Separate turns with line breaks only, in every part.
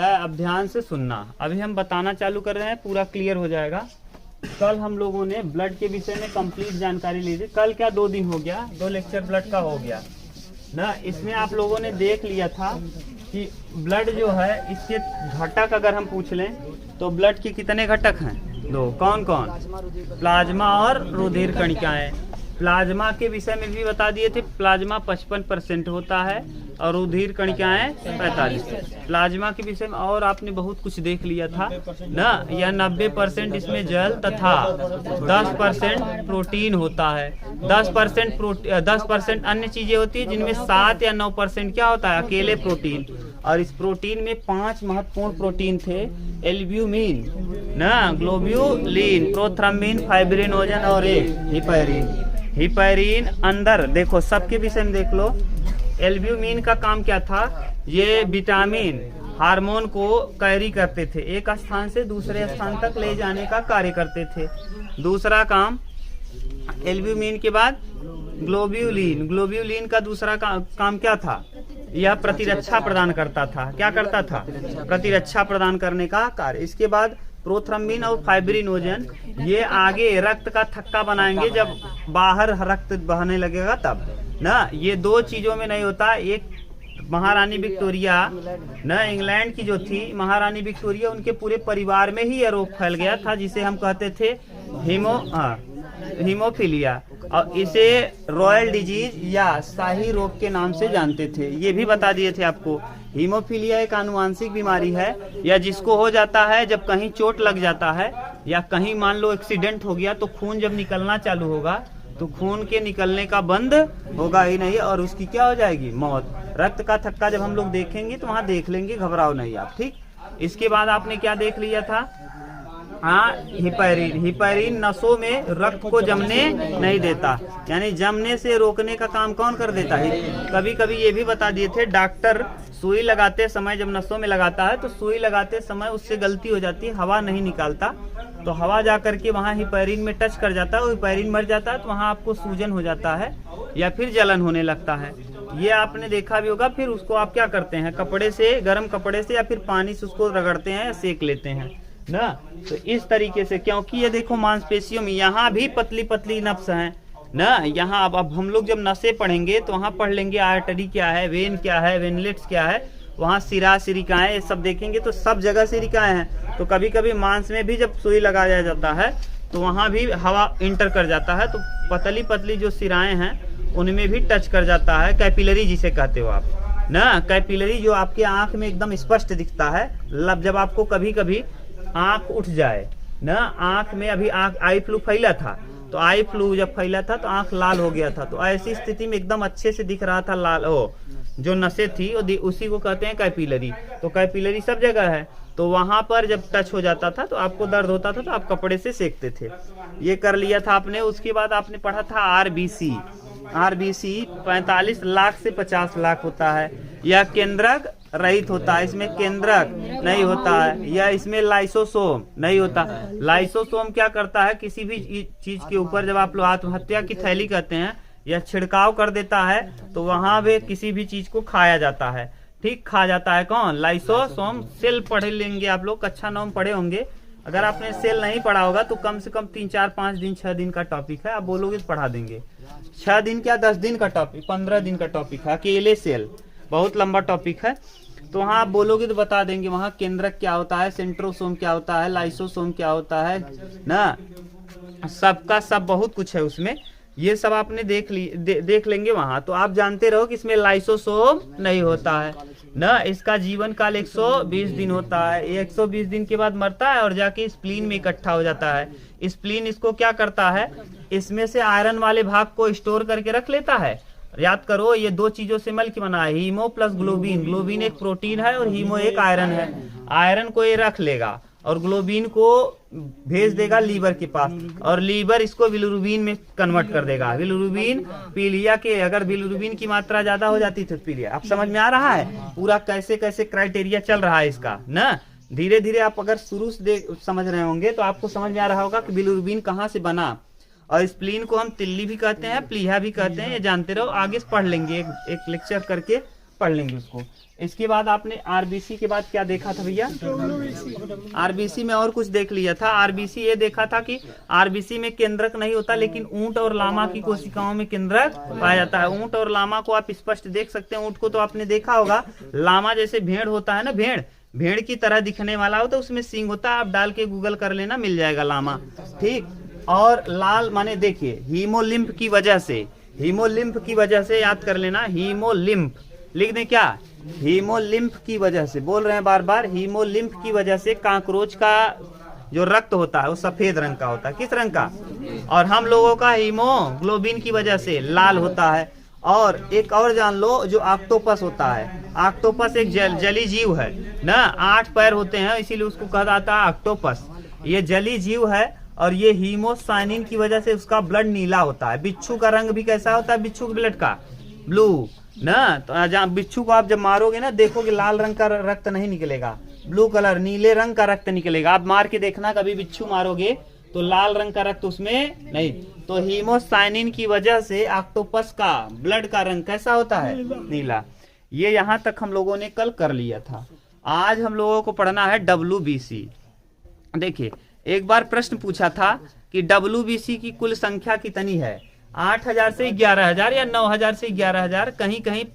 अब ध्यान से सुनना, अभी हम बताना चालू कर रहे हैं, पूरा क्लियर हो जाएगा। कल हम लोगों ने ब्लड के विषय में कंप्लीट जानकारी ली थी। कल क्या 2 दिन हो गया, 2 लेक्चर ब्लड का हो गया ना। इसमें आप लोगों ने देख लिया था कि ब्लड जो है इसके घटक अगर हम पूछ लें तो ब्लड के कितने घटक हैं? 2। कौन कौन? प्लाज्मा और रुधिर कणिकाएं। प्लाज्मा के विषय में भी बता दिए थे, प्लाज्मा 55% होता है और रुधिर कणिकाएं 45%। प्लाज्मा के विषय में और आपने बहुत कुछ देख लिया था ना। यह 90% इसमें जल तथा 10% प्रोटीन होता है। 10% अन्य चीजें होती है जिनमें 7 या 9% क्या होता है? अकेले प्रोटीन। और इस प्रोटीन में 5 महत्वपूर्ण प्रोटीन थे। एल्ब्यूमिन ना, ग्लोब्यूलिन, प्रोथ्रम्बिन, फाइब्रिनोजन और एक हिपैरिन। हिपैरिन अंदर देखो, सबके विषय में देख लो। एल्ब्यूमिन का काम क्या था? ये विटामिन हार्मोन को कैरी करते थे, एक स्थान से दूसरे स्थान तक ले जाने का कार्य करते थे। दूसरा काम एल्ब्यूमिन के बाद ग्लोब्यूलिन। ग्लोब्यूलिन का दूसरा काम क्या था? यह प्रतिरक्षा प्रदान करता था। क्या करता था? प्रतिरक्षा प्रदान करने का कार्य। इसके बाद प्रोथ्रम्बिन और फाइब्रिनोजन, ये आगे रक्त का थक्का बनाएंगे जब बाहर रक्त बहने लगेगा तब ना। ये 2 चीजों में नहीं होता। एक महारानी विक्टोरिया ना, इंग्लैंड की जो थी महारानी विक्टोरिया, उनके पूरे परिवार में ही यह रोग फैल गया था जिसे हम कहते थे हीमोफीलिया, और इसे रॉयल डिजीज या शाही रोग के नाम से जानते थे। ये भी बता दिए थे आपको। हीमोफीलिया एक आनुवांशिक बीमारी है, या जिसको हो जाता है जब कहीं चोट लग जाता है या कहीं मान लो एक्सीडेंट हो गया तो खून जब निकलना चालू होगा तो खून के निकलने का बंद होगा ही नहीं और उसकी क्या हो जाएगी? मौत। रक्त का थक्का जब हम लोग देखेंगे तो वहां देख लेंगे, घबराओ नहीं आप, ठीक। इसके बाद आपने क्या देख लिया था? हाँ, हिपैरिन। हिपैरिन नसों में रक्त को जमने नहीं देता, यानी जमने से रोकने का काम कौन कर देता है? कभी कभी ये भी बता दिए थे, डॉक्टर सुई लगाते समय जब नसों में लगाता है तो सुई लगाते समय उससे गलती हो जाती है, हवा नहीं निकालता, तो हवा जा करके वहाँ हिपैरिन में टच कर जाता है, वो हिपैरिन मर जाता है, तो वहाँ आपको सूजन हो जाता है या फिर जलन होने लगता है। ये आपने देखा भी होगा। फिर उसको आप क्या करते हैं? कपड़े से, गर्म कपड़े से या फिर पानी से उसको रगड़ते हैं या सेक लेते हैं ना। तो इस तरीके से, क्योंकि ये देखो मांसपेशियों में यहाँ भी पतली पतली नब्स हैं ना। यहाँ अब हम लोग जब नसें पढ़ेंगे तो वहाँ पढ़ लेंगे आर्टरी क्या है, वेन क्या है, वेनलेट्स क्या है, वहाँ सिरा सिरिकाएं ये सब देखेंगे तो सब जगह सिरिकाएं हैं। तो कभी कभी मांस में भी जब सुई लगाया जाता है तो वहाँ भी हवा इंटर कर जाता है, तो पतली पतली जो सिराएं हैं उनमें भी टच कर जाता है। कैपिलरी जिसे कहते हो आप ना, कैपिलरी जो आपके आंख में एकदम स्पष्ट दिखता है। जब आपको कभी कभी आंख उठ जाए ना, आंख में अभी आई फ्लू फैला था, तो आई फ्लू जब फैला था तो आंख लाल हो गया था, तो ऐसी स्थिति में एकदम अच्छे से दिख रहा था लाल, जो नसें थी उसी को कहते हैं कैपिलरी। तो कैपिलरी सब जगह है, तो वहां पर जब टच हो जाता था तो आपको दर्द होता था तो आप कपड़े से सेकते थे। ये कर लिया था आपने। उसके बाद आपने पढ़ा था आरबीसी। आरबीसी 45 लाख से 50 लाख होता है। यह केंद्रक रहित होता है, इसमें केंद्रक नहीं होता है, या इसमें लाइसोसोम नहीं होता। लाइसोसोम क्या करता है? किसी भी चीज के ऊपर जब आप लोग आत्महत्या की थैली कहते हैं या छिड़काव कर देता है तो वहां भी किसी भी चीज को खाया जाता है, ठीक। खा जाता है कौन? लाइसोसोम। सेल पढ़े लेंगे आप लोग, कक्षा 9 में पढ़े होंगे। अगर आपने सेल नहीं पढ़ा होगा तो कम से कम 3, 4, 5 दिन 6 दिन का टॉपिक है, आप बोलोगे तो पढ़ा देंगे। 6 दिन क्या 10 दिन का टॉपिक, 15 दिन का टॉपिक है अकेले सेल, बहुत लंबा टॉपिक है। तो वहाँ आप बोलोगे तो बता देंगे वहाँ केंद्रक क्या होता है, सेंट्रोसोम क्या होता है, लाइसोसोम क्या होता है ना, सबका सब बहुत कुछ है उसमें। ये सब आपने देख लेंगे वहाँ। तो आप जानते रहो कि इसमें लाइसोसोम नहीं होता है ना। इसका जीवन काल 120 दिन होता है। 120 दिन के बाद मरता है और जाके स्प्लीन में इकट्ठा हो जाता है। स्प्लीन इसको क्या करता है? इसमें से आयरन वाले भाग को स्टोर करके रख लेता है। याद करो, ये 2 चीजों से मिल के बना है, हीमो प्लस ग्लोबिन। ग्लोबिन एक प्रोटीन है और हीमो एक आयरन है। आयरन को ये रख लेगा और ग्लोबिन को भेज देगा लीवर के पास, और लीवर इसको बिलिरुबिन में कन्वर्ट कर देगा। बिलिरुबिन पीलिया के, अगर बिलिरुबिन की मात्रा ज्यादा हो जाती तो पीलिया। आप समझ में आ रहा है पूरा कैसे कैसे क्राइटेरिया चल रहा है इसका ना। धीरे धीरे आप अगर शुरू से समझ रहे होंगे तो आपको समझ में आ रहा होगा कि बिलिरुबिन कहाँ से बना। और स्प्लीन को हम तिल्ली भी कहते हैं, प्लीहा भी कहते हैं, ये जानते रहो, आगे से पढ़ लेंगे एक लेक्चर करके पढ़ लेंगे उसको। इसके बाद आपने आरबीसी के बाद क्या देखा था भैया? आरबीसी में और कुछ देख लिया था। आरबीसी ये देखा था कि आरबीसी में केंद्रक नहीं होता, लेकिन ऊंट और लामा की कोशिकाओं में केंद्रक पाया जाता है। ऊंट और लामा को आप स्पष्ट देख सकते हैं। ऊंट को तो आपने देखा होगा, लामा जैसे भेड़ होता है ना, भेड़ की तरह दिखने वाला होता है, उसमें सींग होता है। आप डाल के गूगल कर लेना, मिल जाएगा लामा, ठीक। और लाल माने देखिए हीमोलिम्फ की वजह से, हीमोलिम्फ की वजह से याद कर लेना, हीमोलिम्फ लिख दें क्या? हीमोलिम्फ की वजह से, बोल रहे हैं बार बार, हीमोलिम्फ की वजह से काकरोच का जो रक्त होता है वो सफेद रंग का होता है। किस रंग का? और हम लोगों का हीमोग्लोबिन की वजह से लाल होता है। और एक और जान लो, जो ऑक्टोपस होता है, ऑक्टोपस एक जली जीव है ना, 8 पैर होते हैं, इसीलिए उसको कहा जाता है ऑक्टोपस। ये जली जीव है और ये हीमोसाइनिन की वजह से उसका ब्लड नीला होता है। बिच्छू का रंग भी कैसा होता है? बिच्छू के ब्लड का ब्लू ना। तो जहाँ बिच्छू को आप जब मारोगे ना, देखोगे लाल रंग का रक्त नहीं निकलेगा, ब्लू कलर नीले रंग का रक्त निकलेगा। आप मार के देखना, कभी बिच्छू मारोगे तो लाल रंग का रक्त उसमें नहीं। तो हीमोसाइनिन की वजह से ऑक्टोपस का ब्लड का रंग कैसा होता है? नीला। ये यहाँ तक हम लोगों ने कल कर लिया था। आज हम लोगों को पढ़ना है WBC। देखिए एक बार प्रश्न पूछा था कि WBC की कुल संख्या कितनी है? 8000 से 11000 या 9000 से 11000, कहीं कहीं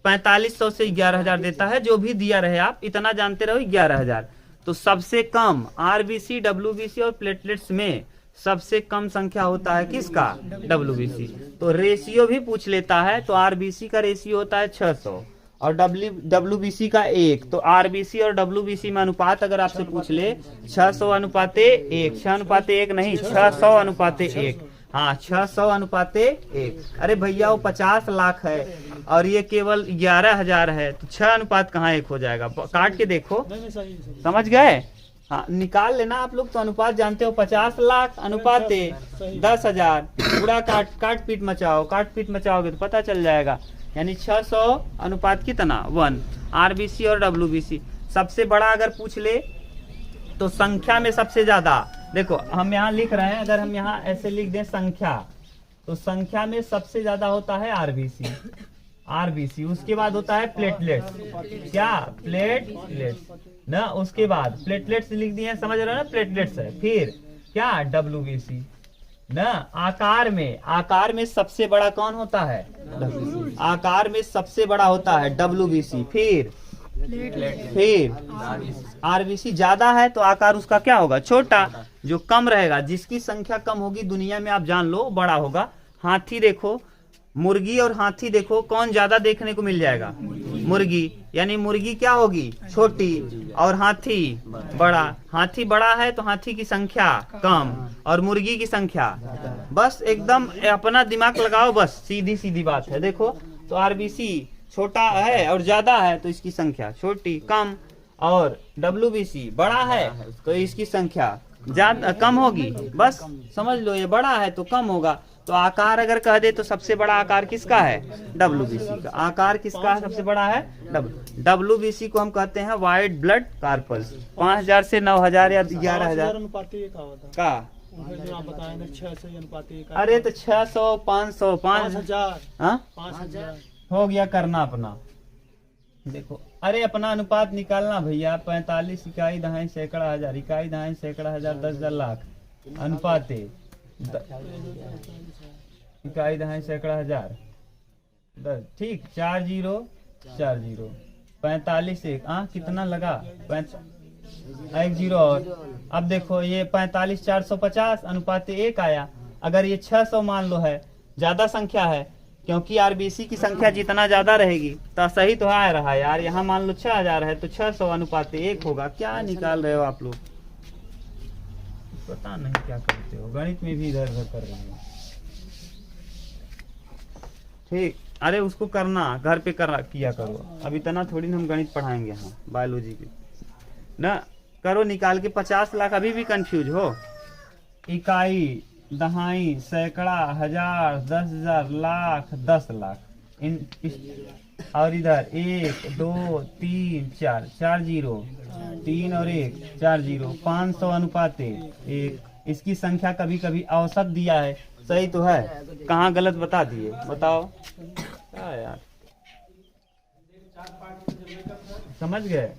4500 से 11000 देता है। जो भी दिया रहे आप इतना जानते रहो, 11000। तो सबसे कम आरबीसी, WBC और प्लेटलेट्स में सबसे कम संख्या होता है किसका? WBC। तो रेशियो भी पूछ लेता है, तो आरबीसी का रेशियो होता है 600 और WBC का 1। तो आरबीसी और WBC में अनुपात अगर आपसे पूछ ले 600:1, 6:1 नहीं, 600:1। हाँ 600:1। अरे भैया वो 50 लाख है और ये केवल 11000 है, तो 6 अनुपात कहाँ 1 हो जाएगा? काट के देखो, समझ गए? हाँ निकाल लेना आप लोग तो अनुपात जानते हो। 50 लाख अनुपात 10,000। पूरा काट पीट मचाओ, काट पीट मचाओगे तो पता चल जाएगा। यानी 600 अनुपात कितना? 1। आरबीसी और WBC सबसे बड़ा अगर पूछ ले तो संख्या में सबसे ज्यादा, देखो हम यहाँ लिख रहे हैं, अगर हम यहाँ ऐसे लिख दें संख्या, तो संख्या में सबसे ज्यादा होता है आरबीसी। उसके बाद होता है प्लेटलेट्स। क्या? प्लेटलेट्स ना। उसके बाद प्लेटलेट्स लिख दिए, समझ रहे हो ना, प्लेटलेट्स है। फिर क्या? WBC ना। आकार में सबसे बड़ा कौन होता है? आकार में सबसे बड़ा होता है WBC। फिर आरबीसी ज्यादा है तो आकार उसका क्या होगा? छोटा। जो कम रहेगा, जिसकी संख्या कम होगी दुनिया में, आप जान लो बड़ा होगा। हाथी देखो, मुर्गी और हाथी देखो, कौन ज्यादा देखने को मिल जाएगा? मुर्गी। यानी मुर्गी क्या होगी? छोटी और हाथी बड़ा। हाथी बड़ा है तो हाथी की संख्या कम और मुर्गी की संख्या, बस एकदम अपना दिमाग लगाओ, बस सीधी सीधी बात है। देखो तो आरबीसी छोटा है और ज्यादा है तो इसकी संख्या छोटी कम, और WBC बड़ा है तो इसकी संख्या ज्यादा कम होगी। बस समझ लो, ये बड़ा है तो कम होगा। तो आकार अगर कह दे तो सबसे बड़ा आकार किसका है? WBC का। आकार किसका सबसे बड़ा है? WBC को हम कहते हैं व्हाइट ब्लड कार्पल्स। 5000 से 9000 या 11000 का। अरे तो 600, 500, 5000 हो गया, करना अपना। देखो अरे अपना अनुपात निकालना भैया। 45 इकाई दहाई सैकड़ा हजार, इकाई दहाई सैकड़ा हजार, 10,000 लाख अनुपात इकाई दहाई सैकड़ा हजार 10, ठीक। 40 40 45 1 कितना लगा? 1 0 और। अब देखो ये 45 450 अनुपात 1 आया। अगर ये 600 मान लो है, ज्यादा संख्या है, क्योंकि आरबीसी की संख्या जितना ज्यादा रहेगी तो सही तो आ रहा है यार। यहाँ मान लो 6000 है तो 600:1 होगा। क्या निकाल रहे हो आप लोग? पता नहीं क्या करते हो, गणित में भी इधर उधर कर रहे हो, ठीक। अरे उसको करना घर पे किया करो, अब इतना थोड़ी ना हम गणित पढ़ाएंगे। हाँ बायोलॉजी की ना करो निकाल के। 50 लाख अभी भी कंफ्यूज हो? इकाई दहाई सैकड़ा हजार, 10,000 लाख, 10 लाख और इधर 1 2 3 4 4 0 3 और 1 4 0 500:1। इसकी संख्या कभी कभी औसत दिया है, सही तो है, कहाँ गलत बता दिए? बताओ क्या यार। समझ गए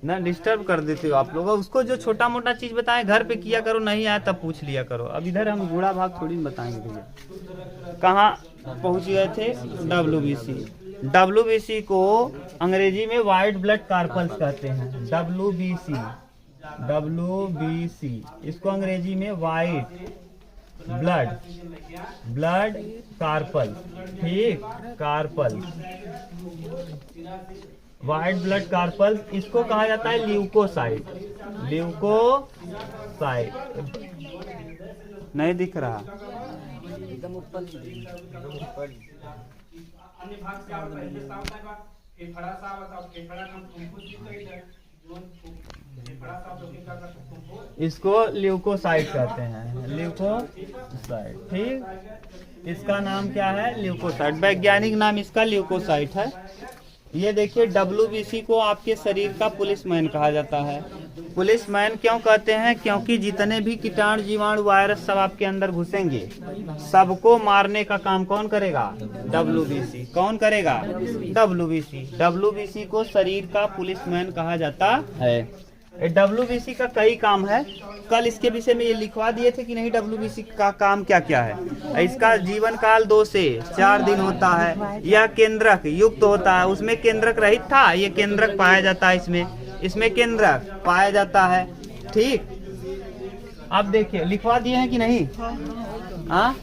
ना, डिस्टर्ब कर देते हो आप लोग। उसको जो छोटा मोटा चीज बताएं घर पे किया करो, नहीं आया तब पूछ लिया करो। अब इधर हम गुड़ा भाग थोड़ी बताएंगे भैया। कहाँ पहुंच गए थे? WBC। WBC को अंग्रेजी में वाइट ब्लड कार्पल्स कहते हैं। WBC इसको अंग्रेजी में वाइट ब्लड कार्पल, ठीक, कार्पल, व्हाइट ब्लड कार्पल। इसको कहा जाता है ल्यूकोसाइट। नहीं दिख रहा? इसको ल्यूकोसाइट कहते हैं, ल्यूकोसाइट, ठीक। इसका नाम क्या है? ल्यूकोसाइट। वैज्ञानिक नाम इसका ल्यूकोसाइट है। ये देखिए, WBC को आपके शरीर का पुलिसमैन कहा जाता है। पुलिसमैन क्यों कहते हैं? क्योंकि जितने भी कीटाणु जीवाणु वायरस सब आपके अंदर घुसेंगे, सबको मारने का काम कौन करेगा? WBC। कौन करेगा? WBC। WBC को शरीर का पुलिसमैन कहा जाता है। WBC का कई काम है। कल इसके विषय में ये लिखवा दिए थे कि नहीं, WBC का काम क्या क्या है। इसका जीवन काल 2 से 4 दिन होता है। यह केंद्रक युक्त होता है। उसमें केंद्रक रहित था, ये केंद्रक पाया जाता है। इसमें केंद्रक पाया जाता है, ठीक। अब देखिए लिखवा दिए हैं कि नहीं? हाँ,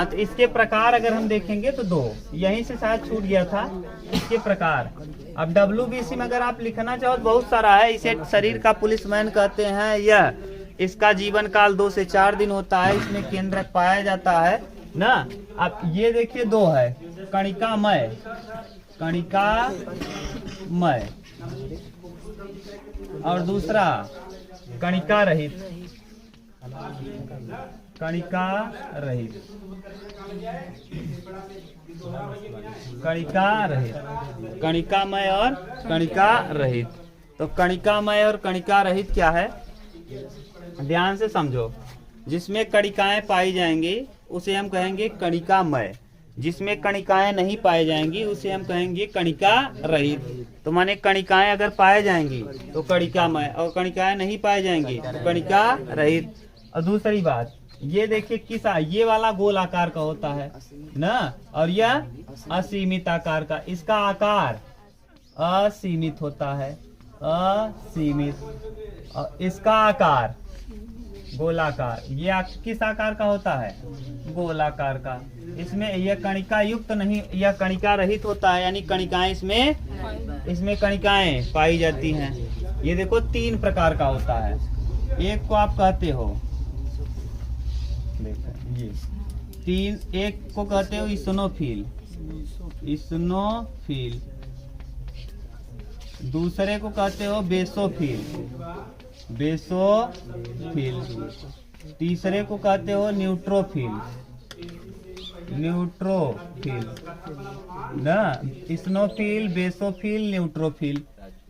तो इसके प्रकार अगर हम देखेंगे तो 2, यहीं से शायद छूट गया था। इसके प्रकार अब WBC में अगर आप लिखना चाहो तो बहुत सारा है। इसे शरीर का पुलिसमैन कहते हैं। यह इसका जीवन काल 2 से 4 दिन होता है। इसमें केंद्रक पाया जाता है ना। अब ये देखिए 2 है, कणिकामय, और दूसरा कणिका रहित, कणिकामय और कणिका रहित। तो कणिकामय और कणिका रहित क्या है? ध्यान से समझो। जिसमें कणिकाएं पाई जाएंगी उसे हम कहेंगे कणिकामय। जिसमें कणिकाएं नहीं पाई जाएंगी उसे हम कहेंगे कणिका रहित। तो माने कणिकाएं अगर पाए जाएंगी तो कणिकामय, और कणिकाएं नहीं पाई जाएंगी तो कणिका रहित। और दूसरी बात, ये देखिए किसा, ये वाला गोल आकार का होता है ना, और यह असीमित आकार का। इसका आकार असीमित होता है, असीमित। और इसका आकार गोलाकार। ये किस आकार का होता है? गोलाकार का। इसमें यह कणिका युक्त नहीं, यह कणिका रहित होता है, यानी कणिकाएं इसमें कणिकाएं पाई जाती हैं। ये देखो 3 प्रकार का होता है। एक को आप कहते हो, देखो ये 3, एक को कहते हो इस्नोफिल, दूसरे को कहते हो बेसोफिल, तीसरे को कहते हो न्यूट्रोफिल ना। Eosinophil, basophil, neutrophil.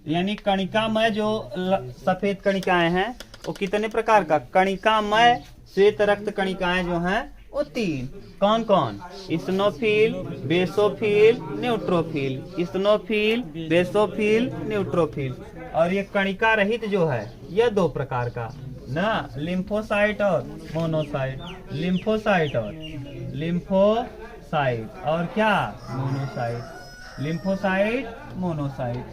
यानी कणिकामय जो सफेद कणिकाएं हैं वो कितने प्रकार का? कणिकामय श्वेत रक्त कणिकाएं जो हैं वो 3। कौन कौन? Eosinophil, basophil, neutrophil. Eosinophil, basophil, neutrophil. और ये कणिका रहित जो है यह 2 प्रकार का ना, लिम्फोसाइट और मोनोसाइट। लिम्फोसाइट और क्या? मोनोसाइट। Lymphocyte, monocyte.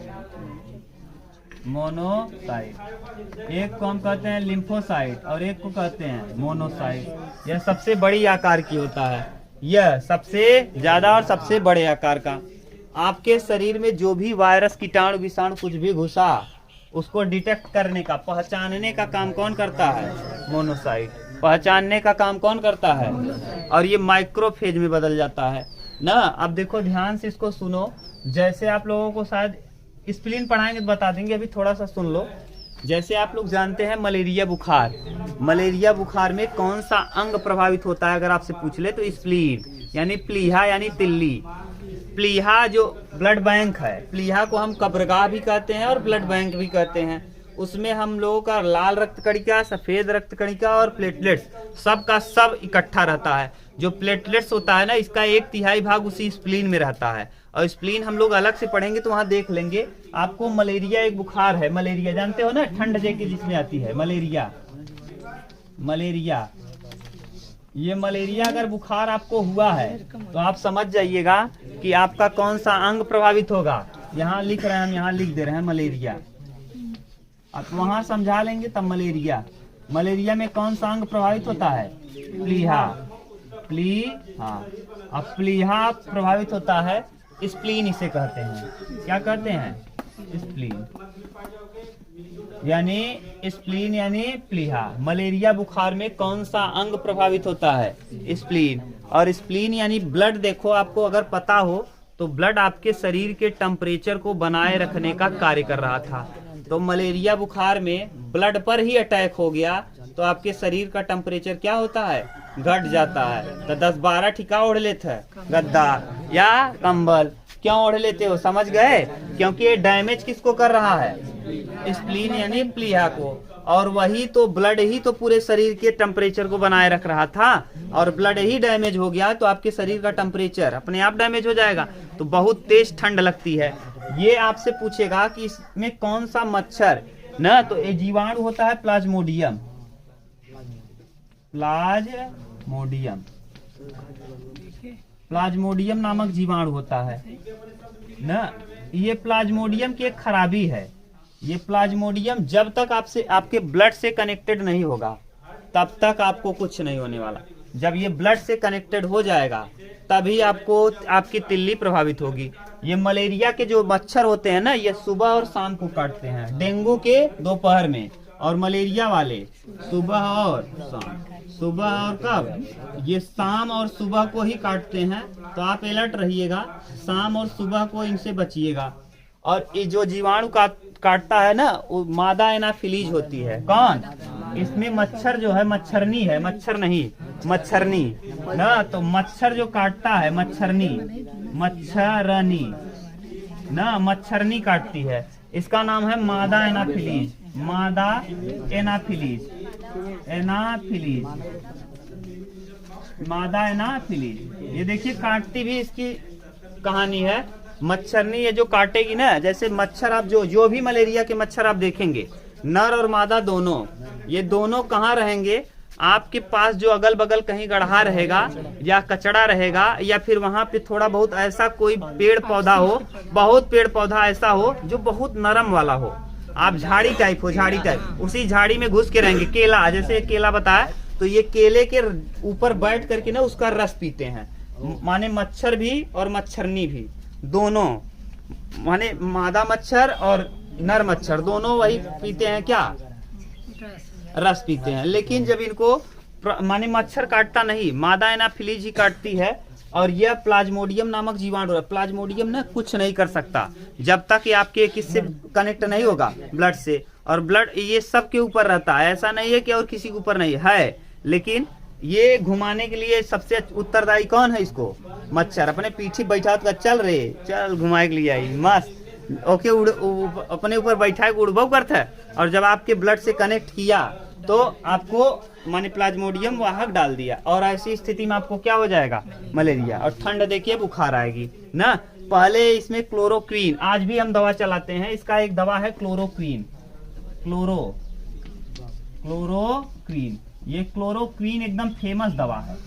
एक को हम कहते हैं लिम्फोसाइट और एक को कहते हैं मोनोसाइट। यह सबसे बड़ी आकार की होता है, यह सबसे ज्यादा और सबसे बड़े आकार का। आपके शरीर में जो भी वायरस, कीटाणु, विषाणु कुछ भी घुसा, उसको डिटेक्ट करने का, पहचानने का काम कौन करता है? मोनोसाइट। पहचानने का काम कौन करता है? और ये माइक्रोफेज में बदल जाता है ना। अब देखो ध्यान से इसको सुनो। जैसे आप लोगों को शायद स्प्लीन पढ़ाएंगे तो बता देंगे, अभी थोड़ा सा सुन लो। जैसे आप लोग जानते हैं मलेरिया बुखार, मलेरिया बुखार में कौन सा अंग प्रभावित होता है अगर आपसे पूछ ले तो स्प्लीन, यानी प्लीहा यानी तिल्ली। प्लीहा जो ब्लड बैंक है, प्लीहा को हम कब्रगाह भी कहते हैं और ब्लड बैंक भी कहते हैं। उसमें हम लोगों का लाल रक्त कणिका, सफेद रक्त कणिका और प्लेटलेट्स सब का सब इकट्ठा रहता है। जो प्लेटलेट्स होता है ना, इसका 1/3 भाग उसी स्प्लीन में रहता है। और स्प्लीन हम लोग अलग से पढ़ेंगे तो वहां देख लेंगे। आपको मलेरिया एक बुखार है, मलेरिया जानते हो ना, ठंड जैसे जिसमें आती है मलेरिया। मलेरिया, ये मलेरिया अगर बुखार आपको हुआ है तो आप समझ जाइएगा कि आपका कौन सा अंग प्रभावित होगा। यहाँ लिख रहे हैं हम, यहाँ लिख दे रहे हैं मलेरिया। आप वहां समझा लेंगे तब मलेरिया। मलेरिया में कौन सा अंग प्रभावित होता है? प्लीहा। प्लीहा, अब प्लीहा प्रभावित होता है, स्प्लीन इसे कहते हैं। क्या कहते हैं? स्प्लीन, यानी स्प्लीन यानी प्लीहा। मलेरिया बुखार में कौन सा अंग प्रभावित होता है? स्प्लीन। और स्प्लीन यानी ब्लड। देखो, आपको अगर पता हो तो ब्लड आपके शरीर के टेम्परेचर को बनाए रखने का कार्य कर रहा था। तो मलेरिया बुखार में ब्लड पर ही अटैक हो गया तो आपके शरीर का टेम्परेचर क्या होता है? घट जाता है। तो 10-12 ठिका ओढ़ लेते हैं, गद्दा या कंबल। क्यों ओढ़ लेते हो? समझ गए? क्योंकि ये डैमेज किसको कर रहा है? स्प्लीन यानी प्लीहा को। और वही तो ब्लड ही तो पूरे शरीर के टेम्परेचर को बनाए रख रहा था, और ब्लड ही डैमेज हो गया तो आपके शरीर का टेम्परेचर अपने आप डैमेज हो जाएगा। तो बहुत तेज ठंड लगती है। ये आपसे पूछेगा कि इसमें कौन सा मच्छर ना, तो ये जीवाणु होता है प्लाज्मोडियम। प्लाज्मोडियम, प्लाज्मोडियम नामक जीवाणु होता है ना। ये प्लाज्मोडियम की एक खराबी है। ये प्लाज्मोडियम जब तक आपसे आपके ब्लड से कनेक्टेड नहीं होगा तब तक आपको कुछ नहीं होने वाला। जब ये ब्लड से कनेक्टेड हो जाएगा तभी आपको आपकी तिल्ली प्रभावित होगी। ये मलेरिया के जो मच्छर होते हैं ना, ये सुबह और शाम को काटते हैं। डेंगू के दोपहर में, और मलेरिया वाले सुबह और शाम। सुबह और कब? ये शाम और सुबह को ही काटते हैं। तो आप अलर्ट रहिएगा, शाम और सुबह को इनसे बचिएगा। और ये जो जीवाणु काटता है ना, वो मादा एनाफिलीज होती है। कौन? इसमें मच्छर जो है, मच्छरनी है, मच्छर नहीं मच्छरनी ना। तो मच्छर जो काटता है मच्छरनी, मच्छरनी ना, मच्छरनी काटती है। इसका नाम है मादा एनाफिलीज। मादा एनाफिलीज, एनाफिलीज, मादा एनाफिलीज। ये देखिए काटती भी इसकी कहानी है। मच्छरनी ये जो काटेगी ना, जैसे मच्छर आप जो भी मलेरिया के मच्छर आप देखेंगे, नर और मादा दोनों, ये दोनों कहाँ रहेंगे? आपके पास जो अगल बगल कहीं गड्ढा रहेगा या कचड़ा रहेगा, या फिर वहां पे थोड़ा बहुत ऐसा कोई पेड़ पौधा हो, बहुत पेड़ पौधा ऐसा हो जो बहुत नरम वाला हो, आप झाड़ी टाइप हो, झाड़ी टाइप, उसी झाड़ी में घुस के रहेंगे। केला, जैसे केला बताया, तो ये केले के ऊपर बैठ करके ना उसका रस पीते हैं। माने मच्छर भी और मच्छरनी भी दोनों, माने मादा मच्छर और नर मच्छर दोनों वही पीते हैं। क्या? रस पीते हैं। लेकिन जब इनको माने मच्छर काटता नहीं, मादा एनाफिलीज ही काटती है। और यह प्लाज्मोडियम नामक जीवाणु है। प्लाज्मोडियम ना कुछ नहीं कर सकता जब तक ये आपके किससे कनेक्ट नहीं होगा, ब्लड से। और ब्लड ये सब के ऊपर रहता है, ऐसा नहीं है कि और किसी के ऊपर नहीं है। लेकिन ये घुमाने के लिए सबसे उत्तरदायी कौन है? इसको मच्छर। अपने पीछे बैठा तो चल रे, चल घुमाए के लिए आई मस्त, ओके, अपने ऊपर बैठा है, उड़बो करता है। और जब आपके ब्लड से कनेक्ट किया तो आपको माने प्लाज्मोडियम वाहक डाल दिया, और ऐसी स्थिति में आपको क्या हो जाएगा? मलेरिया। और ठंड देखिए बुखार आएगी ना। पहले इसमें क्लोरोक्वीन, आज भी हम दवा चलाते हैं, इसका एक दवा है क्लोरोक्वीन। क्लोरोक्वीन, ये क्लोरोक्वीन एकदम फेमस दवा है,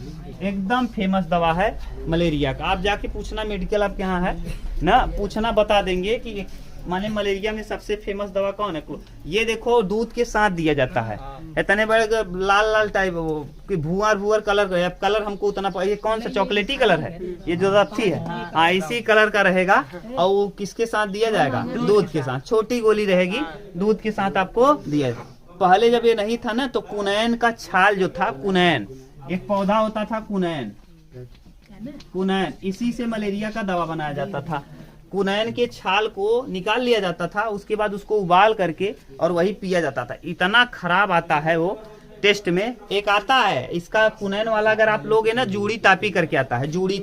एकदम फेमस दवा है मलेरिया का। आप जाके पूछना, मेडिकल आपके यहाँ है ना, पूछना, बता देंगे कि माने मलेरिया में सबसे फेमस दवा कौन है। ये देखो दूध के साथ दिया जाता है। इतने बड़े लाल लाल टाइप भूअर कलर हमको उतना, ये कौन सा चॉकलेटी कलर है, ये जो रत्ती है, हाँ इसी कलर का रहेगा। और वो किसके साथ दिया जाएगा? दूध के साथ। छोटी गोली रहेगी, दूध के साथ आपको दिया जाएगा। पहले जब ये नहीं था ना, तो कुनैन का छाल जो था, कुनैन एक पौधा होता था, कुनैन, इसी से मलेरिया का दवा बनाया जाता था। कुनैन के छाल को निकाल लिया जाता था, उसके बाद उसको उबाल करके और वही पिया जाता था। इतना खराब आता है वो टेस्ट में। एक आता है इसका कुनैन वाला, अगर आप लोगे ना, जूड़ी तापी करके आता है, जूड़ी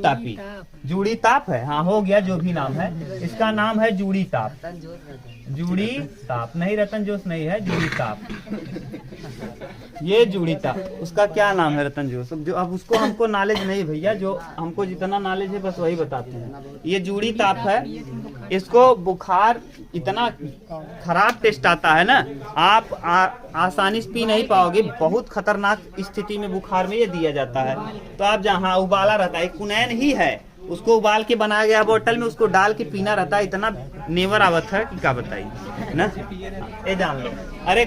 जूड़ी ताप है, हाँ हो गया, जो भी नाम है इसका नाम है जूड़ी ताप। जूड़ी ताप नहीं, रतन जोश नहीं है, जूड़ी ताप। ये जूड़ी ताप, उसका क्या नाम है रतन जोश? जो अब उसको हमको नॉलेज नहीं भैया, जो हमको जितना नॉलेज है बस वही बताते हैं। ये जूड़ी ताप है, इसको बुखार इतना खराब टेस्ट आता है ना, आप आसानी से पी नहीं पाओगे, बहुत खतरनाक स्थिति में बुखार में ये दिया जाता है। तो आप जहाँ उबाला रहता है, कुनैन ही है, उसको उबाल के बनाया गया बोतल में, उसको डाल के पीना रहता है, इतना नेवर आवत है कि क्या बताइए ना। ये जान लो, अरे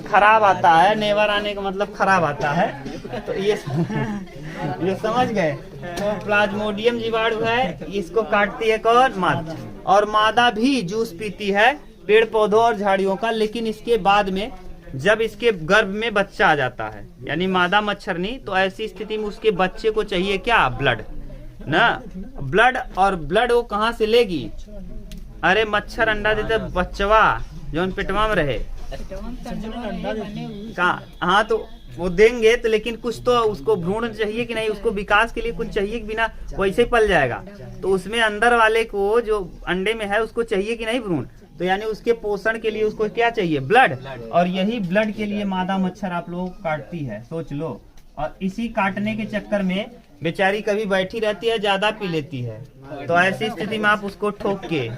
खराब आता है, नेवर आने का मतलब खराब आता है, तो ये समझ गए। तो प्लाज्मोडियम जीवाणु है, इसको काटती है कौन? मादा। और मादा भी जूस पीती है पेड़ पौधों और झाड़ियों का, लेकिन इसके बाद में जब इसके गर्भ में बच्चा आ जाता है, यानी मादा मच्छरनी, तो ऐसी स्थिति में उसके बच्चे को चाहिए क्या? ब्लड ना, ब्लड। और ब्लड वो कहाँ से लेगी? अरे मच्छर अंडा देते बच्चवा जो पेटवा में रहे कहाँ, हाँ तो वो देंगे तो, लेकिन कुछ तो उसको भ्रूण चाहिए कि नहीं, उसको विकास के लिए कुछ चाहिए कि बिना वैसे ही पल जाएगा। तो उसमें अंदर वाले को जो अंडे में है उसको चाहिए कि नहीं भ्रूण, तो यानी उसके पोषण के लिए उसको क्या चाहिए? ब्लड। और यही ब्लड के लिए मादा मच्छर आप लोग काटती है, सोच लो। और इसी काटने के चक्कर में बेचारी कभी बैठी रहती है, ज्यादा पी लेती है, तो ऐसी स्थिति में आप उसको ठोक के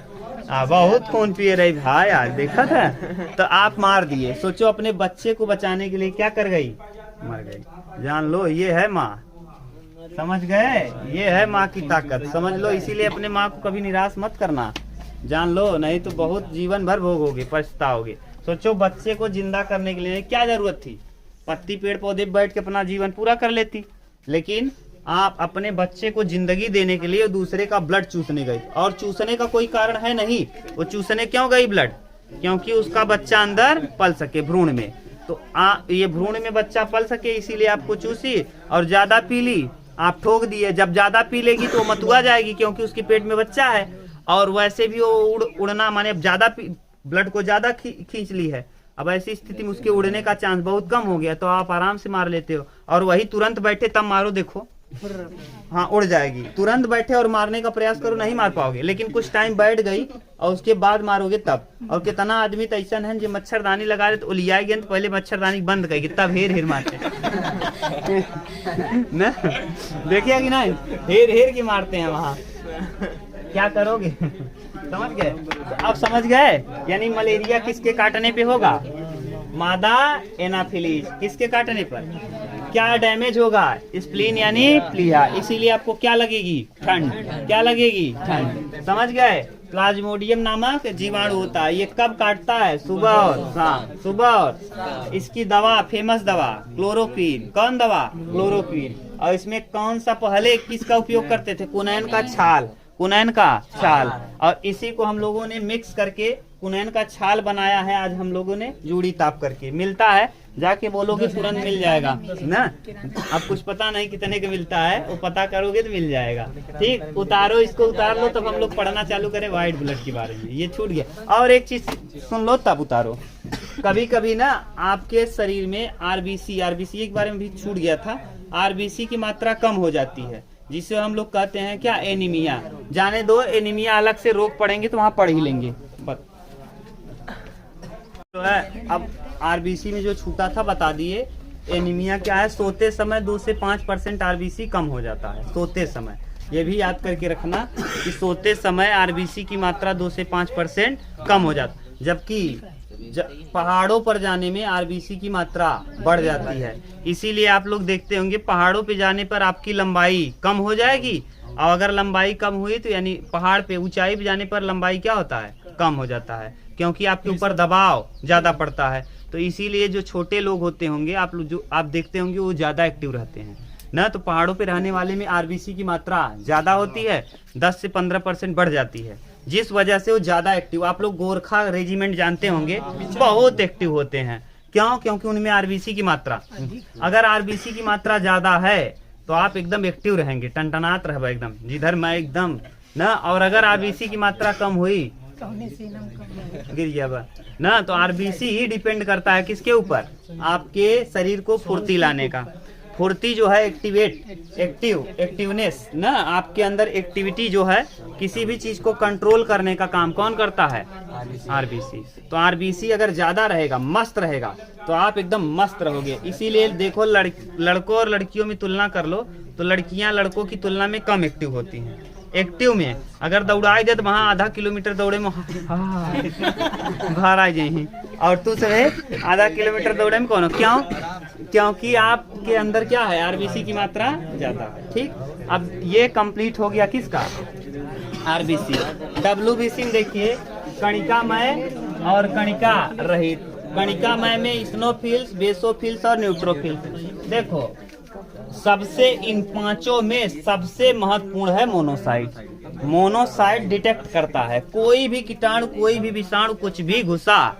बहुत खून पिए रही भाई, आज देखा था, तो आप मार दिए। सोचो अपने बच्चे को बचाने के लिए क्या कर गई? मर गई। जान लो ये है माँ, समझ गए? ये है माँ की ताकत, समझ लो। इसीलिए अपने माँ को कभी निराश मत करना, जान लो, नहीं तो बहुत जीवन भर भोगोगे, पछताओगे। सोचो बच्चे को जिंदा करने के लिए क्या जरूरत थी? पत्ती पेड़ पौधे बैठ के अपना जीवन पूरा कर लेती, लेकिन आप अपने बच्चे को जिंदगी देने के लिए दूसरे का ब्लड चूसने गई। और चूसने का कोई कारण है नहीं, वो चूसने क्यों गई ब्लड? क्योंकि उसका बच्चा अंदर पल सके भ्रूण में, तो ये भ्रूण में बच्चा पल सके, इसीलिए आपको चूसी और ज्यादा पी ली, आप ठोक दिए। जब ज्यादा पी लेगी तो मतुआ जाएगी, क्योंकि उसके पेट में बच्चा है, और वैसे भी वो उड़ना माने ज्यादा ब्लड को ज्यादा खींच ली है। अब ऐसी स्थिति में उसके उड़ने का चांस बहुत कम हो गया, तो आप आराम से मार लेते हो। और वही तुरंत बैठे तब मारो, देखो हाँ उड़ जाएगी। तुरंत बैठे और मारने का प्रयास करो, नहीं मार पाओगे, लेकिन कुछ टाइम बैठ गई और उसके बाद मारोगे तब। और कितना आदमी तो ऐसा है जो मच्छरदानी लगा रहे तो उलियाएंगे तो पहले मच्छरदानी बंद करेगी, तब हेर हेर मारते न, देखिए कि नहीं, हेर हेर की मारते हैं वहाँ। क्या करोगे? समझ गए? अब समझ गए, यानी मलेरिया किसके काटने पे होगा? मादा एनाफिलीज। किसके काटने पर क्या डैमेज होगा? स्प्लीन यानी प्लीहा। इसीलिए आपको क्या लगेगी? ठंड। क्या लगेगी? ठंड। समझ गए? प्लाज्मोडियम नामक जीवाणु होता है, ये कब काटता है? सुबह और शाम। सुबह और इसकी दवा, फेमस दवा क्लोरोक्वीन। कौन दवा? क्लोरोक्वीन। और इसमें कौन सा पहले किसका उपयोग करते थे? कुनैन का छाल। कुनैन का छाल। और इसी को हम लोगों ने मिक्स करके कुनैन का छाल बनाया है आज हम लोगों ने, जूड़ी ताप करके। मिलता है, जाके बोलोगे तुरंत मिल जाएगा ना। अब कुछ पता नहीं कितने का मिलता है, वो पता करोगे तो मिल जाएगा। ठीक, उतारो इसको, उतार लो तब हम लोग पढ़ना चालू करें व्हाइट ब्लड के बारे में। ये छूट गया। और एक चीज सुन लो तब उतारो। कभी कभी ना आपके शरीर में आरबीसी के बारे में भी छूट गया था, आरबीसी की मात्रा कम हो जाती है, जिसे हम लोग कहते हैं क्या? एनीमिया। जाने दो, एनीमिया अलग से रोग पढ़ेंगे तो वहाँ पढ़ ही लेंगे। तो है, अब आरबीसी में जो छूटा था बता दिए। एनीमिया क्या है? सोते समय 2 से 5% आरबीसी कम हो जाता है, सोते समय। ये भी याद करके रखना कि सोते समय आरबीसी की मात्रा 2 से 5% कम हो जाता है, जबकि पहाड़ों पर जाने में आरबीसी की मात्रा बढ़ जाती है। इसीलिए आप लोग देखते होंगे पहाड़ों पे जाने पर आपकी लंबाई कम हो जाएगी, और अगर लंबाई कम हुई तो यानी पहाड़ पे ऊंचाई पे जाने पर लंबाई क्या होता है? कम हो जाता है, क्योंकि आपके ऊपर दबाव ज्यादा पड़ता है। तो इसीलिए जो छोटे लोग होते होंगे, आप लोग जो आप देखते होंगे वो ज्यादा एक्टिव रहते हैं ना। तो पहाड़ों पे रहने वाले में आरबीसी की मात्रा ज्यादा होती है, 10 से 15% बढ़ जाती है, जिस वजह से वो ज्यादा एक्टिव। आप लोग गोरखा रेजिमेंट जानते होंगे, बहुत एक्टिव होते हैं। क्यों? क्योंकि उनमें आरबीसी की मात्रा, अगर आरबीसी की मात्रा ज्यादा है तो आप एकदम एक्टिव रहेंगे, टनटनात रहे एकदम, जिधर मैं एकदम ना। और अगर आरबीसी की मात्रा कम हुई गिर गया ना, तो आरबीसी ही डिपेंड करता है किसके ऊपर? आपके शरीर को फुर्ती लाने का। फुर्ती जो है एक्टिवनेस ना, आपके अंदर एक्टिविटी जो है, किसी भी चीज को कंट्रोल करने का काम कौन करता है? आरबीसी। तो आरबीसी अगर ज्यादा रहेगा, मस्त रहेगा, तो आप एकदम मस्त रहोगे। इसीलिए देखो लड़कों और लड़कियों में तुलना कर लो तो लड़कियां लड़कों की तुलना में कम एक्टिव होती हैं। एक्टिव में अगर दौड़ाई दे तो वहाँ आधा किलोमीटर दौड़े में घर आ जाए, और तू से आधा किलोमीटर दौड़े में कौन? क्यों? क्योंकि आपके अंदर क्या है? आरबीसी की मात्रा ज्यादा है। ठीक, अब ये कंप्लीट हो गया किसका? आरबीसी। डब्ल्यूबीसी में देखिए कणिकामय और कणिका रहित। कणिकामय में इस्नोफिल्स, बेसोफिल्स और न्यूट्रोफिल्स। देखो सबसे इन पांचों में सबसे महत्वपूर्ण है मोनोसाइट। मोनोसाइट डिटेक्ट करता है कोई भी कीटाणु, कोई भी विषाणु, कुछ भी घुसा,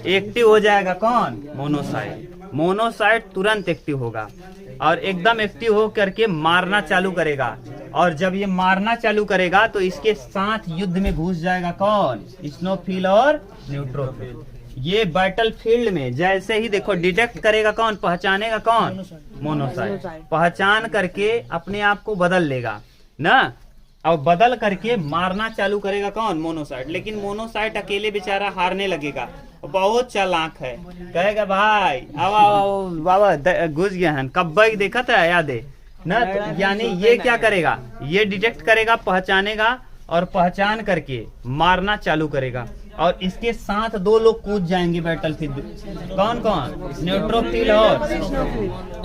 एक्टिव हो जाएगा कौन? मोनोसाइट। मोनोसाइट तुरंत एक्टिव होगा और एकदम एक्टिव हो करके मारना चालू करेगा, और जब ये मारना चालू करेगा तो इसके साथ युद्ध में घुस जाएगा कौन? इस्नोफिल और न्यूट्रोफिल। ये बैटल फील्ड में जैसे ही देखो डिटेक्ट करेगा कौन? पहचानेगा कौन? मोनोसाइट। पहचान करके अपने आप को बदल लेगा ना, और बदल करके मारना चालू करेगा कौन? मोनोसाइट। लेकिन मोनोसाइट अकेले बेचारा हारने लगेगा, बहुत चालाक है, कहेगा भाई आओ बाबा घुस गया है, कब देखा था याद है ना। तो यानी ये क्या करेगा? ये डिटेक्ट करेगा, पहचानेगा, और पहचान करके मारना चालू करेगा, और इसके साथ दो लोग कूद जाएंगे बैटल फील्ड। कौन कौन? न्यूट्रोफिल और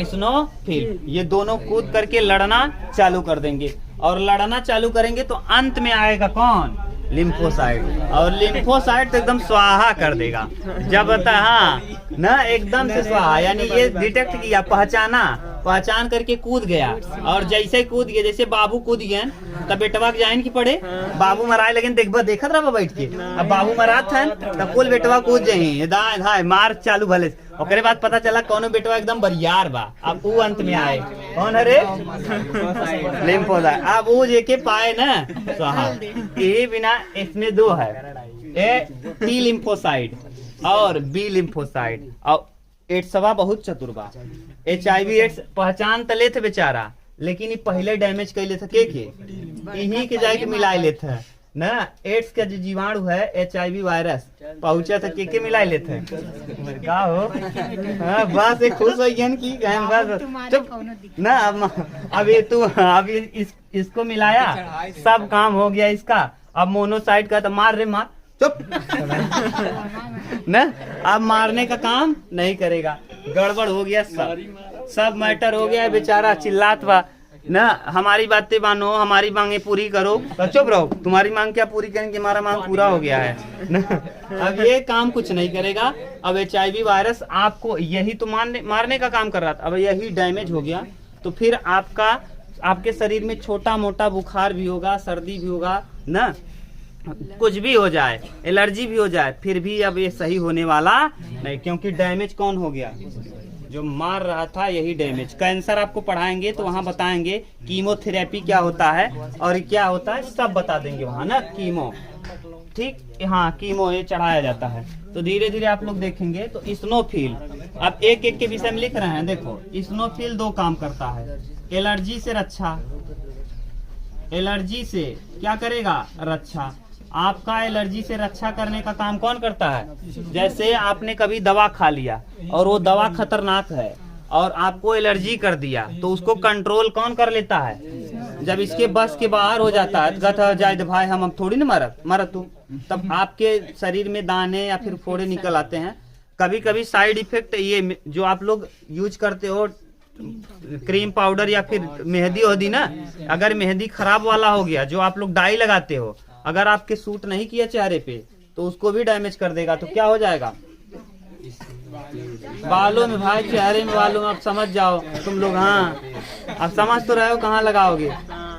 इस्नोफिल। ये दोनों कूद करके लड़ना चालू कर देंगे, और लड़ना चालू करेंगे तो अंत में आएगा कौन? लिम्फोसाइट। और लिम्फोसाइट तो एकदम स्वाहा कर देगा। जब बता हाँ ना, एकदम से स्वाहा। यानी ये डिटेक्ट किया, पहचाना, पहचान करके कूद गया, और जैसे कूद गया, जैसे बाबू कूद गया तब बेटवा के जाइन की पड़े, बाबू मराए लेकिन देखत रहा बैठ के। अब बाबू मरा था तब कुल बेटवा कूद जाए, दाएं धाए मार चालू भले। ओकरे बाद पता चला कौनो बेटवा एकदम बरियार बा। अब वो अंत में आए कौन? अरे लिम्फोसाइट। अब वो जेके पाए ना स्वाहा। ये बिना इसमें दो है, ए टी लिम्फोसाइट और बी लिम्फोसाइट। और एड्सवा बहुत चतुर बा। HIV एड्स पहचान तो लेते बेचारा, लेकिन ये पहले डैमेज कर लेते के इन्हीं के जाके मिलाए लेते हैं ना। एड्स का जो जीवाणु है, HIV वायरस पहुंचा था के मिला लेते हैं। का हो हाँ, बस एक खुश हो की बस चुप ना। अब ये तू अब इसको मिलाया, सब काम हो गया इसका। अब मोनोसाइट का तो मार रे मार, चुप ना। अब मारने का काम नहीं करेगा, गड़बड़ हो गया, सब मैटर हो गया। बेचारा चिल्लात बा ना, हमारी बातें मानो, हमारी मांगे पूरी करो। तो चुप रहो, तुम्हारी मांग क्या पूरी करेंगे? हमारा मांग पूरा हो गया है ना। अब ये काम कुछ नहीं करेगा। अब HIV वायरस आपको यही तो मारने का काम कर रहा था, अब यही डैमेज हो गया, तो फिर आपके शरीर में छोटा मोटा बुखार भी होगा, सर्दी भी होगा ना, कुछ भी हो जाए, एलर्जी भी हो जाए, फिर भी अब ये सही होने वाला नहीं, क्योंकि डैमेज कौन हो गया? जो मार रहा था, यही डैमेज। कैंसर आपको पढ़ाएंगे तो वहाँ बताएंगे कीमोथेरेपी क्या होता है और क्या होता है, सब बता देंगे वहाँ ना। कीमो, ठीक, हाँ कीमो ये चढ़ाया जाता है। तो धीरे धीरे आप लोग देखेंगे। तो इस्नोफिल, अब एक एक के विषय में लिख रहे हैं। देखो इस्नोफिल दो काम करता है, एलर्जी से रक्षा। एलर्जी से क्या करेगा? रक्षा। आपका एलर्जी से रक्षा करने का काम कौन करता है? जैसे आपने कभी दवा खा लिया और वो दवा खतरनाक है और आपको एलर्जी कर दिया, तो उसको कंट्रोल कौन कर लेता है? जब इसके बस के बाहर हो जाता है, कहता जाए भाई हम अब थोड़ी ना मरत तू, तब आपके शरीर में दाने या फिर फोड़े निकल आते हैं। कभी कभी साइड इफेक्ट, ये जो आप लोग यूज करते हो क्रीम पाउडर या फिर मेहंदी वहदी ना, अगर मेहंदी खराब वाला हो गया, जो आप लोग डाई लगाते हो, अगर आपके सूट नहीं किया चेहरे पे तो उसको भी डैमेज कर देगा। तो क्या हो जाएगा? बालों में भाई, चेहरे में, बालों में, आप समझ जाओ तुम लोग। हाँ आप समझ तो रहे हो, कहाँ लगाओगे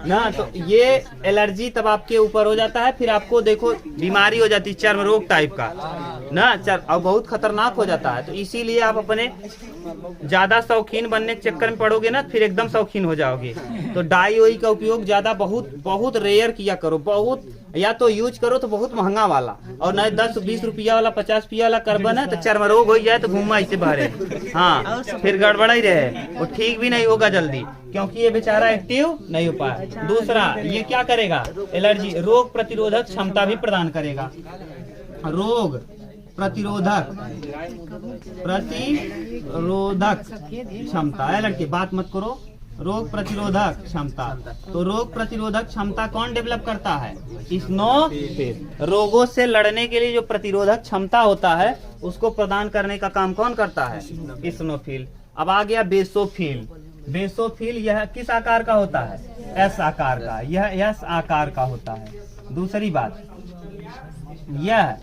ना। तो ये एलर्जी तब आपके ऊपर हो जाता है, फिर आपको देखो बीमारी हो जाती है, चर्म रोग टाइप का ना, और बहुत खतरनाक हो जाता है। तो इसीलिए आप अपने ज्यादा शौकीन बनने के चक्कर में पड़ोगे ना, फिर एकदम शौकीन हो जाओगे। तो डाई वाई का उपयोग ज्यादा बहुत रेयर किया करो, बहुत या तो यूज करो तो बहुत महंगा वाला, और नहीं 10-20 रुपया वाला 50 रुपया वाला कार्बन है तो चर्म रोग हो जाए तो घूमा इसे बाहर। हाँ, फिर गड़बड़ा ही रहे, वो ठीक भी नहीं होगा जल्दी, क्योंकि ये बेचारा एक्टिव नहीं हो पाया। दूसरा, ये क्या करेगा, एलर्जी, रोग प्रतिरोधक क्षमता भी प्रदान करेगा। रोग प्रतिरोधक क्षमता, लड़के बात मत करो, रोग प्रतिरोधक क्षमता। तो रोग प्रतिरोधक क्षमता कौन डेवलप करता है, इस्नोफिल। रोगों से लड़ने के लिए जो प्रतिरोधक क्षमता होता है उसको प्रदान करने का काम कौन करता है, इस्नोफिल। अब आ गया बेसोफिल। बेसोफिल यह किस आकार का होता है, एस आकार का, यह एस आकार का होता है। दूसरी बात, यह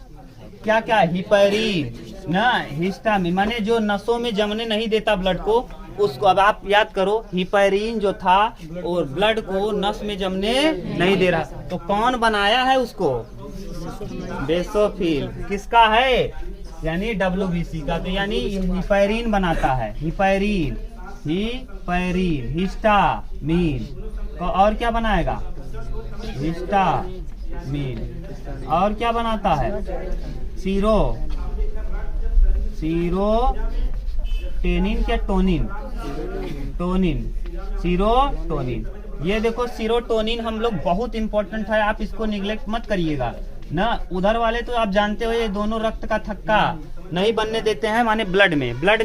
क्या क्या, हिपैरिन ना हिस्टामिन, माने जो नसों में जमने नहीं देता ब्लड को, उसको अब आप याद करो, हिपैरिन जो था और ब्लड को नस में जमने नहीं दे रहा, तो कौन बनाया है उसको, बेसोफिल। किसका है, यानी WBC का, तो यानी हिपैरिन बनाता है, हिपैरिन हिस्टामिन। और क्या बनाएगा, हिस्टामिन। और क्या बनाता है, सीरोटेनिन क्या टोनिन, सीरोटोनिन। ये देखो सीरोटोनिन हम लोग बहुत इंपॉर्टेंट है, आप इसको निगलेक्ट मत करिएगा ना। उधर वाले तो आप जानते हो ये दोनों रक्त का थक्का नहीं बनने देते हैं, माने ब्लड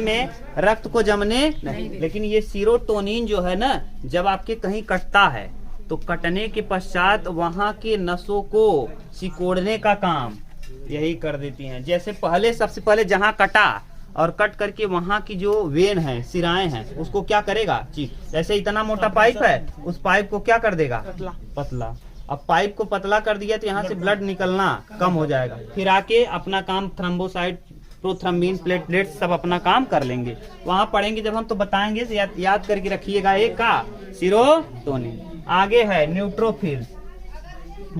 में रक्त को जमने नहीं। लेकिन ये सीरोटोनिन जो है ना, जब आपके कहीं कटता है तो कटने के पश्चात वहां के नसों को सिकोड़ने का काम यही कर देती हैं। जैसे सबसे पहले जहां कटा और कट करके वहां की जो वेन है, सिराएं हैं, उसको क्या करेगा, जैसे इतना मोटा पाइप है, उस पाइप को क्या कर देगा, पतला। अब पाइप को पतला कर दिया तो यहाँ से ब्लड निकलना कम हो जाएगा, फिर आके अपना काम थ्रोम्बोसाइट, प्रोथ्रम्बिन, प्लेटलेट सब अपना काम कर लेंगे। वहां पढ़ेंगे जब हम तो बताएंगे, याद करके रखिएगा। एक का सीरोटोनिन। आगे है न्यूट्रोफिल,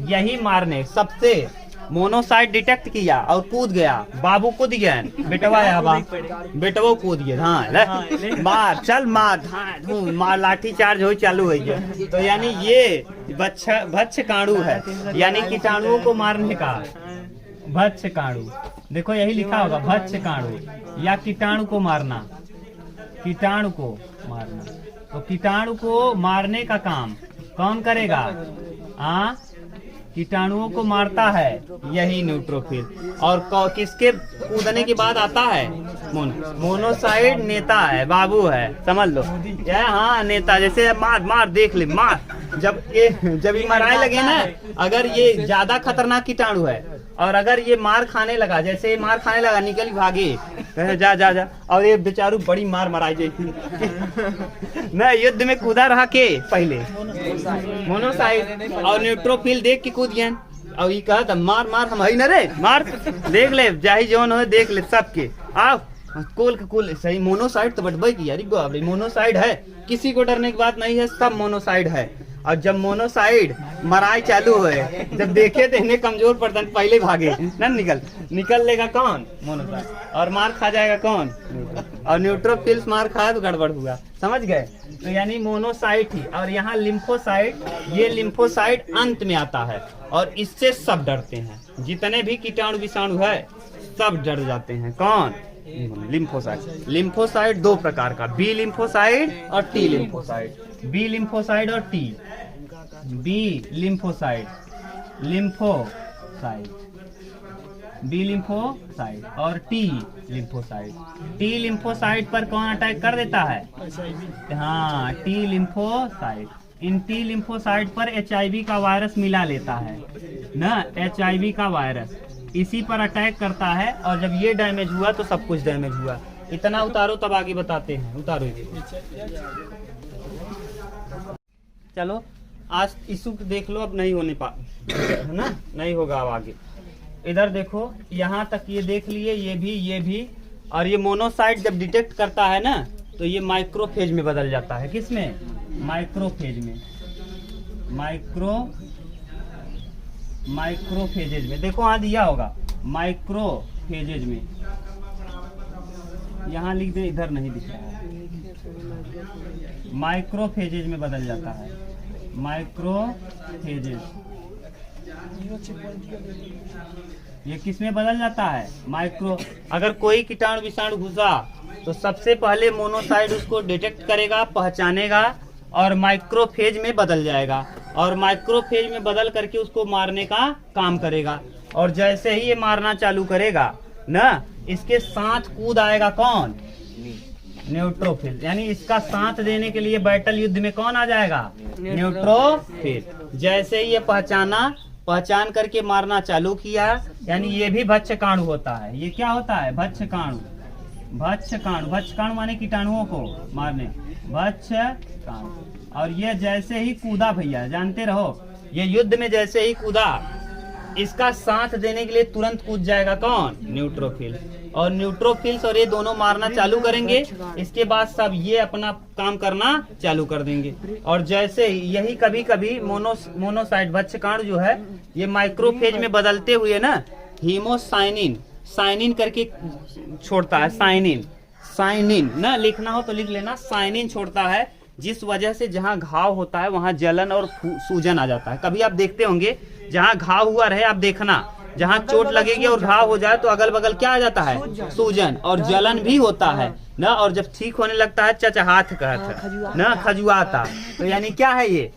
यही मारने सबसे मोनोसाइट डिटेक्ट किया और कूद गया, बाबू कूद गया, बेटवा कूद गया, हाँ मार चल मार लाठी चार्ज हो चालू हो गया। तो यानी ये भक्ष्य कांडू है, यानी कीटाणुओं को मारने का, भक्ष्य कांडू। देखो यही लिखा होगा, भक्ष्य कांडू या कीटाणु को मारना, कीटाणु को मारना। तो कीटाणु को मारने का काम कौन करेगा, कीटाणुओं को मारता है यही न्यूट्रोफिल। और किसके कूदने के बाद आता है, मोनोसाइट नेता है, बाबू है, समझ लो। यह हाँ नेता, जैसे मार देख ले, मार जब ये मराए लगे ना, अगर ये ज्यादा खतरनाक कीटाणु है और अगर ये मार खाने लगा, जैसे ये मार खाने लगा, निकल भागे, जा और ये बेचारू बड़ी मार मराई जाती न, युद्ध में कूदा रहा के पहले मोनोसाइट, और न्यूट्रोफिल देख के कूद गया और ये कहा था मार हम है न रे, मार देख ले, जाही जौन हो देख ले सबके, आओ कुल सही। मोनोसाइड तो बटबई की यारी बाप रे, मोनोसाइड है, किसी को डरने की बात नहीं है, सब मोनोसाइड है। और जब मोनोसाइड मराई चालू हुए, जब देखे तो इन्हें कमजोर पड़ता पहले भागे ना, निकल लेगा कौन, मोनोसाइड, और मार खा जाएगा कौन, और न्यूट्रोफिल्स मार खाया तो गड़बड़ हुआ, समझ गए। तो यानी मोनोसाइट ही। और यहाँ लिम्फोसाइट, ये लिम्फोसाइट अंत में आता है और इससे सब डरते हैं, जितने भी कीटाणु विषाणु है सब डर जाते हैं। कौन, लिम्फोसाइट। लिम्फोसाइट दो प्रकार का, बी लिम्फोसाइट और टी लिम्फोसाइट। बी लिम्फोसाइट और T, B lymphocyte, B lymphocyte और टी लिम्फोसाइट। टी लिम्फोसाइट पर कौन अटैक कर देता है, हाँ टी लिम्फोसाइट। इन टी लिम्फोसाइट पर HIV का वायरस मिला लेता है ना, HIV का वायरस इसी पर अटैक करता है, और जब ये डैमेज हुआ तो सब कुछ डैमेज हुआ। इतना उतारो तब आगे बताते हैं, उतारो। चलो आज इशू देख लो, अब नहीं होने है ना, नहीं होगा अब आगे। इधर देखो, यहाँ तक ये देख लिए, ये भी। और ये मोनोसाइट जब डिटेक्ट करता है ना, तो ये माइक्रोफेज में बदल जाता है। किसमें, माइक्रोफेज में, माइक्रोफेजेज में। देखो यहाँ दिया होगा माइक्रोफेजेज में, यहाँ लिख दे, इधर नहीं दिख रहा है। माइक्रोफेजेज में बदल जाता है, माइक्रोफेजेज। ये किस में बदल जाता है? माइक्रो। अगर कोई कीटाणु विषाणु घुसा तो सबसे पहले मोनोसाइट उसको डिटेक्ट करेगा, पहचानेगा और माइक्रोफेज में बदल जाएगा, और माइक्रोफेज में बदल करके उसको मारने का काम करेगा। और जैसे ही ये मारना चालू करेगा ना, इसके साथ कूद आएगा कौन? न्यूट्रोफिल। यानी इसका साथ देने के लिए बैटल युद्ध में कौन आ जाएगा? न्यूट्रोफिल। जैसे ही ये पहचान करके मारना चालू किया, यानी ये भी भक्षकाणु होता है। ये क्या होता है? भक्षकाणु। भक्षकाणु माने कीटाणुओं को मारने, भक्षकाणु। और ये जैसे ही कूदा भैया, जानते रहो, ये युद्ध में जैसे ही कूदा, इसका साथ देने के लिए तुरंत कूद जाएगा कौन? न्यूट्रोफिल। और न्यूट्रोफिल्स और ये दोनों मारना चालू करेंगे। इसके बाद सब ये अपना काम करना चालू कर देंगे। और जैसे यही कभी कभी मोनोसाइट भक्षकाणु जो है, ये माइक्रोफेज में बदलते हुए ना साइनिन करके छोड़ता है। साइनिन ना लिखना हो तो लिख लेना, साइनिन छोड़ता है, जिस वजह से जहाँ घाव होता है वहाँ जलन और सूजन आ जाता है। कभी आप देखते होंगे जहाँ घाव हुआ रहे, आप देखना, जहाँ चोट लगेगी और घाव हो जाए तो अगल बगल क्या आ जाता है? सूजन और जलन भी होता है ना। और जब ठीक होने लगता है चचहात कहता ना, खजुआता। तो यानी क्या है ये?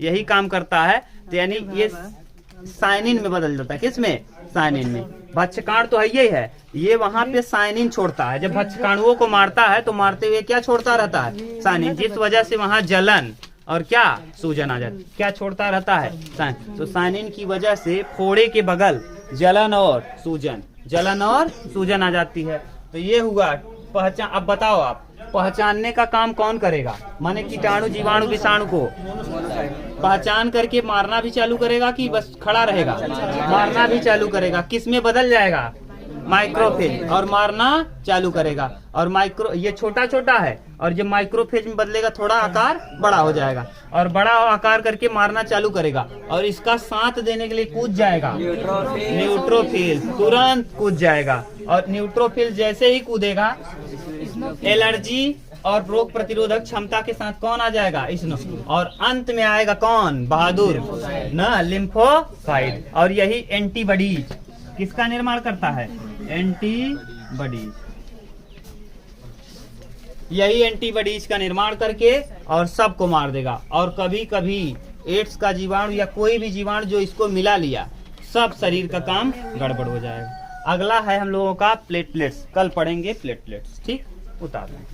यही काम करता है। तो यानी ये साइनिन में बदल जाता है। किस में? साइनिन में। भक्षकाणु तो है यही है, ये वहाँ पे साइनिन छोड़ता है। जब भक्षकाणुओं को मारता है तो मारते हुए क्या छोड़ता रहता है? साइनिन, जिस वजह से वहाँ जलन और क्या? सूजन आ जाती। क्या छोड़ता रहता है? साइनिन। तो साइनिन की वजह से फोड़े के बगल जलन और सूजन आ जाती है। तो ये हुआ पहचान। अब बताओ आप, पहचानने का काम कौन करेगा? माने कीटाणु जीवाणु विषाणु को पहचान करके मारना भी चालू करेगा कि बस खड़ा रहेगा? मारना भी चालू करेगा। किस में बदल जाएगा? माइक्रोफेज। और मारना चालू करेगा। और ये छोटा है, और जब माइक्रोफेज में बदलेगा थोड़ा आकार बड़ा हो जाएगा, और बड़ा आकार करके मारना चालू करेगा। और इसका साथ देने के लिए कूद जाएगा न्यूट्रोफिल, तुरंत कूद जाएगा। और न्यूट्रोफिल जैसे ही कूदेगा, एलर्जी और रोग प्रतिरोधक क्षमता के साथ कौन आ जाएगा? और अंत में आएगा कौन? बहादुर ना, लिम्फोसाइट। और यही एंटीबॉडीज किसका निर्माण करता है? एंटीबॉडीज। यही एंटीबॉडीज का निर्माण करके और सबको मार देगा। और कभी कभी एड्स का जीवाणु या कोई भी जीवाणु जो इसको मिला लिया, सब शरीर का काम गड़बड़ हो जाएगा। अगला है हम लोगों का प्लेटलेट्स। कल पढ़ेंगे प्लेटलेट्स। ठीक, उतार लें।